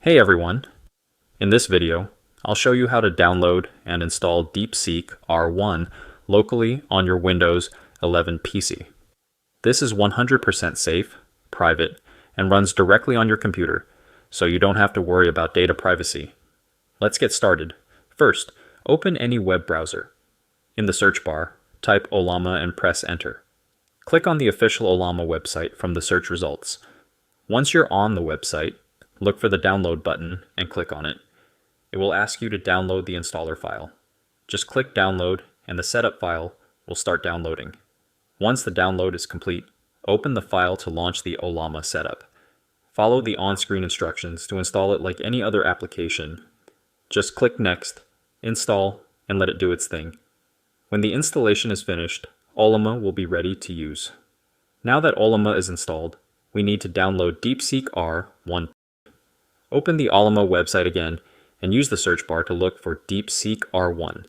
Hey everyone! In this video, I'll show you how to download and install DeepSeek R1 locally on your Windows 11 PC. This is 100% safe, private, and runs directly on your computer, so you don't have to worry about data privacy. Let's get started. First, open any web browser. In the search bar, type Ollama and press enter. Click on the official Ollama website from the search results. Once you're on the website, look for the download button and click on it. It will ask you to download the installer file. Just click download and the setup file will start downloading. Once the download is complete, open the file to launch the Ollama setup. Follow the on-screen instructions to install it like any other application. Just click next, install, and let it do its thing. When the installation is finished, Ollama will be ready to use. Now that Ollama is installed, we need to download DeepSeek R1. Open the Ollama website again and use the search bar to look for DeepSeek R1.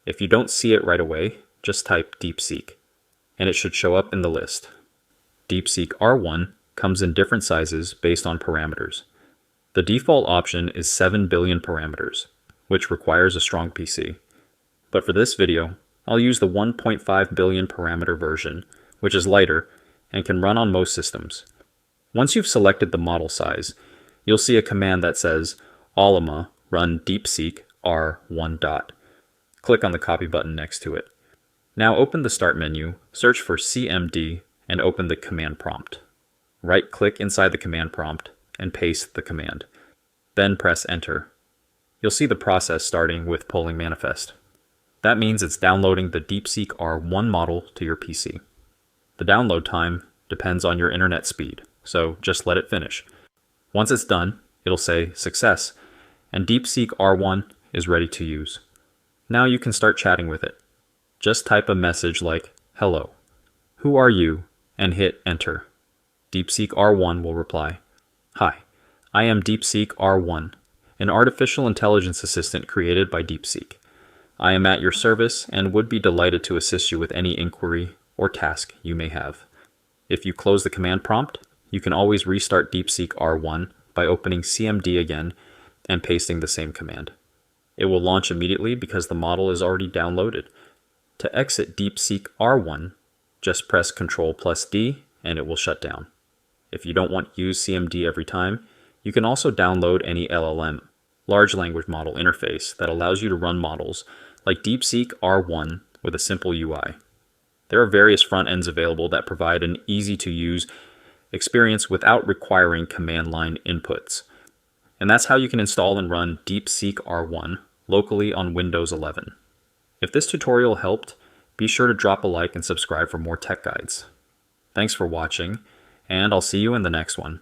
If you don't see it right away, just type DeepSeek, and it should show up in the list. DeepSeek R1 comes in different sizes based on parameters. The default option is 7 billion parameters, which requires a strong PC. But for this video, I'll use the 1.5 billion parameter version, which is lighter and can run on most systems. Once you've selected the model size, you'll see a command that says Ollama run DeepSeek R1. Click on the copy button next to it. Now open the Start menu, search for CMD, and open the command prompt. Right-click inside the command prompt and paste the command. Then press Enter. You'll see the process starting with polling manifest. That means it's downloading the DeepSeek R1 model to your PC. The download time depends on your internet speed, so just let it finish. Once it's done, it'll say Success, and DeepSeek R1 is ready to use. Now you can start chatting with it. Just type a message like, "Hello, who are you?" and hit Enter. DeepSeek R1 will reply, "Hi, I am DeepSeek R1, an artificial intelligence assistant created by DeepSeek. I am at your service and would be delighted to assist you with any inquiry or task you may have." If you close the command prompt, you can always restart DeepSeek R1 by opening CMD again and pasting the same command. It will launch immediately because the model is already downloaded. To exit DeepSeek R1, just press Ctrl+D and it will shut down. If you don't want to use CMD every time, you can also download any LLM, large language model interface that allows you to run models like DeepSeek R1 with a simple UI. There are various front ends available that provide an easy-to-use experience without requiring command line inputs. And that's how you can install and run DeepSeek R1 locally on Windows 11. If this tutorial helped, be sure to drop a like and subscribe for more tech guides. Thanks for watching, and I'll see you in the next one.